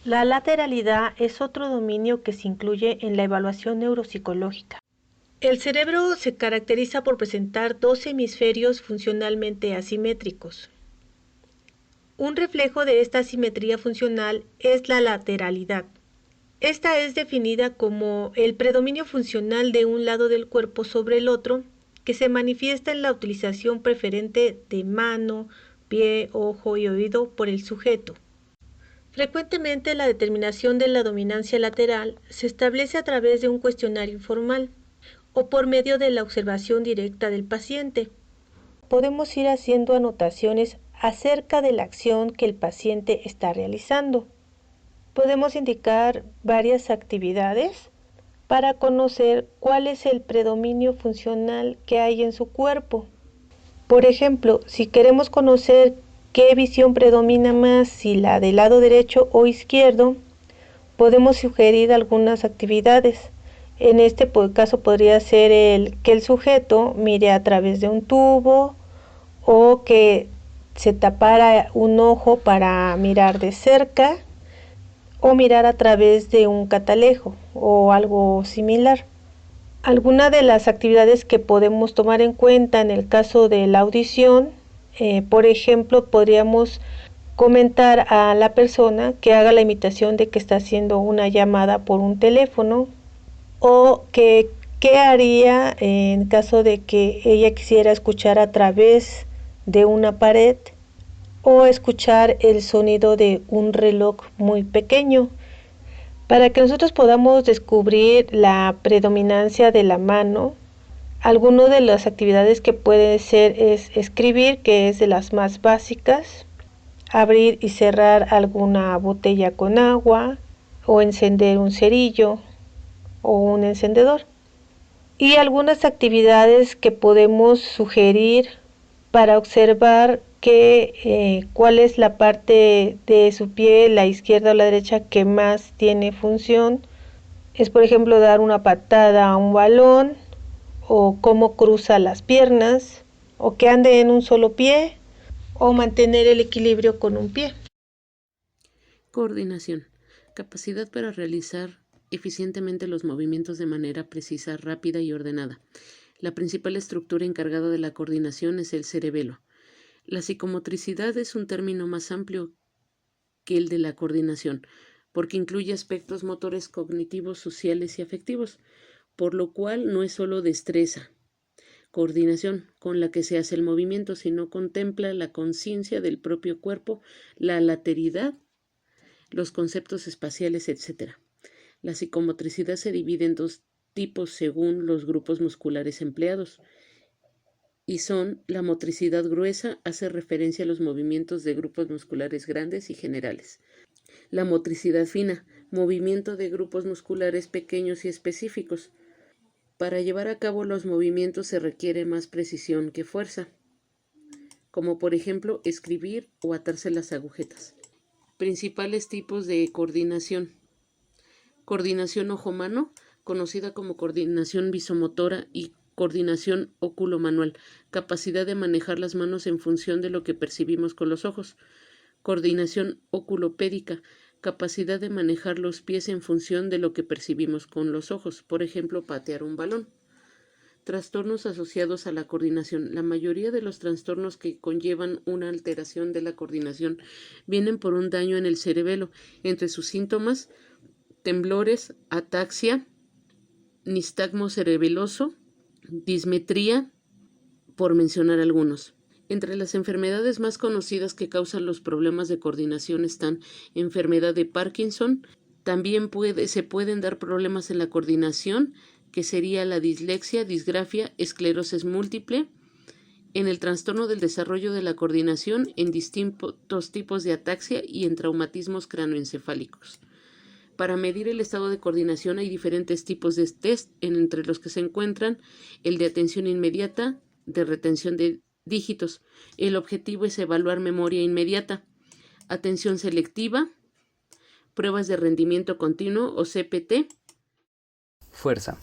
La lateralidad es otro dominio que se incluye en la evaluación neuropsicológica. El cerebro se caracteriza por presentar dos hemisferios funcionalmente asimétricos. Un reflejo de esta asimetría funcional es la lateralidad. Esta es definida como el predominio funcional de un lado del cuerpo sobre el otro, que se manifiesta en la utilización preferente de mano, pie, ojo y oído por el sujeto. Frecuentemente la determinación de la dominancia lateral se establece a través de un cuestionario informal o por medio de la observación directa del paciente. Podemos ir haciendo anotaciones acerca de la acción que el paciente está realizando. Podemos indicar varias actividades para conocer cuál es el predominio funcional que hay en su cuerpo. Por ejemplo, si queremos conocer qué visión predomina más, si la del lado derecho o izquierdo, podemos sugerir algunas actividades. En este caso podría ser que el sujeto mire a través de un tubo o que se tapara un ojo para mirar de cerca o mirar a través de un catalejo o algo similar. Algunas de las actividades que podemos tomar en cuenta en el caso de la audición, por ejemplo, podríamos comentar a la persona que haga la imitación de que está haciendo una llamada por un teléfono o que qué haría en caso de que ella quisiera escuchar a través de una pared o escuchar el sonido de un reloj muy pequeño. Para que nosotros podamos descubrir la predominancia de la mano, algunas de las actividades que puede ser es escribir, que es de las más básicas, abrir y cerrar alguna botella con agua o encender un cerillo o un encendedor. Y algunas actividades que podemos sugerir para observar cuál es la parte de su pie, la izquierda o la derecha, que más tiene función. Es, por ejemplo, dar una patada a un balón, o cómo cruza las piernas, o que ande en un solo pie, o mantener el equilibrio con un pie. Coordinación. Capacidad para realizar eficientemente los movimientos de manera precisa, rápida y ordenada. La principal estructura encargada de la coordinación es el cerebelo. La psicomotricidad es un término más amplio que el de la coordinación, porque incluye aspectos motores cognitivos, sociales y afectivos, por lo cual no es solo destreza, coordinación con la que se hace el movimiento, sino contempla la conciencia del propio cuerpo, la lateralidad, los conceptos espaciales, etc. La psicomotricidad se divide en dos tipos según los grupos musculares empleados, y son: la motricidad gruesa, hace referencia a los movimientos de grupos musculares grandes y generales. La motricidad fina, movimiento de grupos musculares pequeños y específicos. Para llevar a cabo los movimientos se requiere más precisión que fuerza, como por ejemplo escribir o atarse las agujetas. Principales tipos de coordinación. Coordinación ojo-mano, conocida como coordinación visomotora, y coordinación óculo-manual, capacidad de manejar las manos en función de lo que percibimos con los ojos. Coordinación oculopédica, capacidad de manejar los pies en función de lo que percibimos con los ojos, por ejemplo, patear un balón. Trastornos asociados a la coordinación. La mayoría de los trastornos que conllevan una alteración de la coordinación vienen por un daño en el cerebelo. Entre sus síntomas: temblores, ataxia, nistagmo cerebeloso, dismetría, por mencionar algunos. Entre las enfermedades más conocidas que causan los problemas de coordinación están enfermedad de Parkinson. También se pueden dar problemas en la coordinación, que sería la dislexia, disgrafia, esclerosis múltiple. En el trastorno del desarrollo de la coordinación, en distintos tipos de ataxia y en traumatismos cráneoencefálicos. Para medir el estado de coordinación hay diferentes tipos de test, entre los que se encuentran el de atención inmediata, de retención de dígitos. El objetivo es evaluar memoria inmediata, atención selectiva, pruebas de rendimiento continuo o CPT. Fuerza.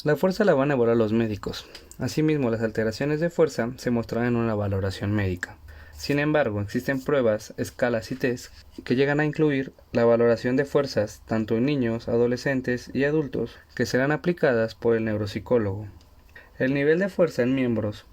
La fuerza la van a evaluar los médicos. Asimismo, las alteraciones de fuerza se mostrarán en una valoración médica. Sin embargo, existen pruebas, escalas y test que llegan a incluir la valoración de fuerzas tanto en niños, adolescentes y adultos que serán aplicadas por el neuropsicólogo. El nivel de fuerza en miembros,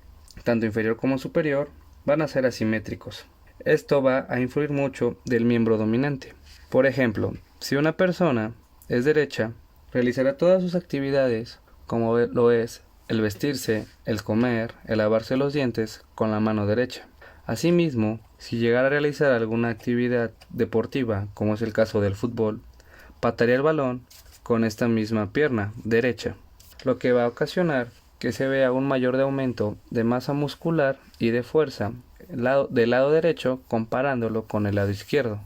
tanto inferior como superior, van a ser asimétricos. Esto va a influir mucho del miembro dominante. Por ejemplo, si una persona es derecha, realizará todas sus actividades, como lo es el vestirse, el comer, el lavarse los dientes, con la mano derecha. Asimismo, si llegara a realizar alguna actividad deportiva, como es el caso del fútbol, patearía el balón con esta misma pierna derecha, lo que va a ocasionar que se vea un mayor aumento de masa muscular y de fuerza del lado derecho comparándolo con el lado izquierdo.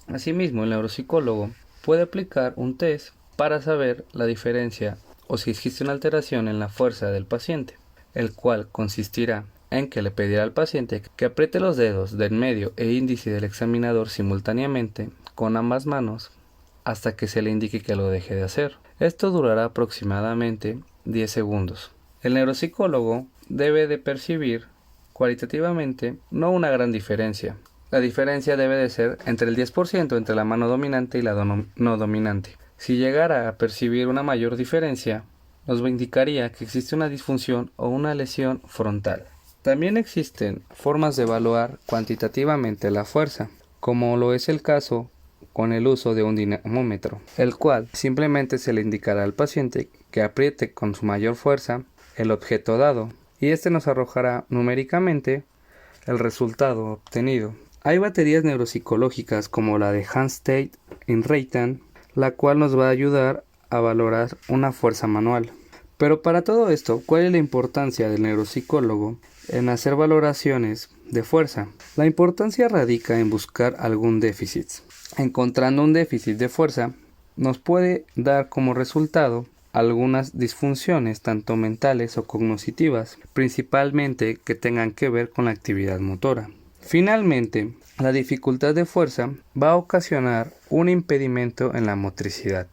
Asimismo, el neuropsicólogo puede aplicar un test para saber la diferencia o si existe una alteración en la fuerza del paciente, el cual consistirá en que le pedirá al paciente que apriete los dedos del medio e índice del examinador simultáneamente con ambas manos hasta que se le indique que lo deje de hacer. Esto durará aproximadamente 10 segundos. El neuropsicólogo debe de percibir cualitativamente no una gran diferencia. La diferencia debe de ser entre el 10% entre la mano dominante y la no dominante. Si llegara a percibir una mayor diferencia, nos indicaría que existe una disfunción o una lesión frontal. También existen formas de evaluar cuantitativamente la fuerza, como lo es el caso con el uso de un dinamómetro, el cual simplemente se le indicará al paciente que apriete con su mayor fuerza el objeto dado, y este nos arrojará numéricamente el resultado obtenido. Hay baterías neuropsicológicas como la de Handstand y Reitan, la cual nos va a ayudar a valorar una fuerza manual. Pero para todo esto, ¿cuál es la importancia del neuropsicólogo en hacer valoraciones de fuerza? La importancia radica en buscar algún déficit. Encontrando un déficit de fuerza, nos puede dar como resultado algunas disfunciones tanto mentales o cognitivas, principalmente que tengan que ver con la actividad motora. Finalmente, la dificultad de fuerza va a ocasionar un impedimento en la motricidad.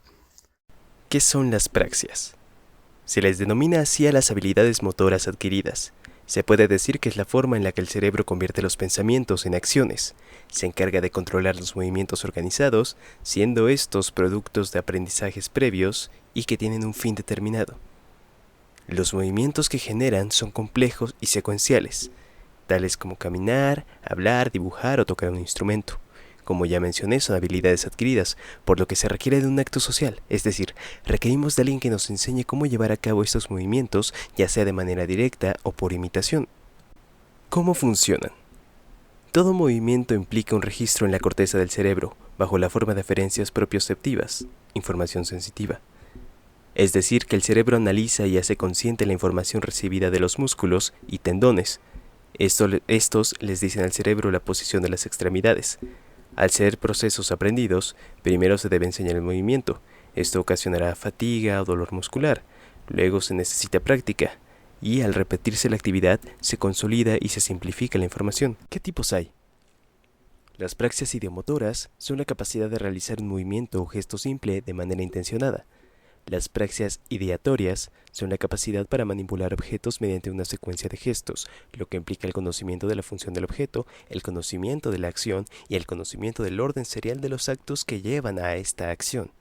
¿Qué son las praxias? Se les denomina así a las habilidades motoras adquiridas. Se puede decir que es la forma en la que el cerebro convierte los pensamientos en acciones. Se encarga de controlar los movimientos organizados, siendo estos productos de aprendizajes previos y que tienen un fin determinado. Los movimientos que generan son complejos y secuenciales, tales como caminar, hablar, dibujar o tocar un instrumento. Como ya mencioné, son habilidades adquiridas, por lo que se requiere de un acto social, es decir, requerimos de alguien que nos enseñe cómo llevar a cabo estos movimientos, ya sea de manera directa o por imitación. ¿Cómo funcionan? Todo movimiento implica un registro en la corteza del cerebro, bajo la forma de aferencias propioceptivas, información sensitiva. Es decir, que el cerebro analiza y hace consciente la información recibida de los músculos y tendones. Estos les dicen al cerebro la posición de las extremidades. Al ser procesos aprendidos, primero se debe enseñar el movimiento. Esto ocasionará fatiga o dolor muscular. Luego se necesita práctica. Y al repetirse la actividad, se consolida y se simplifica la información. ¿Qué tipos hay? Las praxias ideomotoras son la capacidad de realizar un movimiento o gesto simple de manera intencionada. Las praxias ideatorias son la capacidad para manipular objetos mediante una secuencia de gestos, lo que implica el conocimiento de la función del objeto, el conocimiento de la acción y el conocimiento del orden serial de los actos que llevan a esta acción.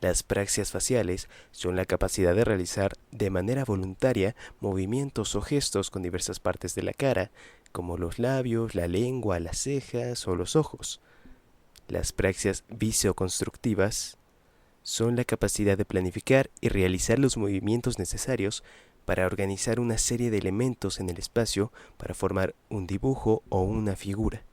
Las praxias faciales son la capacidad de realizar de manera voluntaria movimientos o gestos con diversas partes de la cara, como los labios, la lengua, las cejas o los ojos. Las praxias visoconstructivas son la capacidad de planificar y realizar los movimientos necesarios para organizar una serie de elementos en el espacio para formar un dibujo o una figura.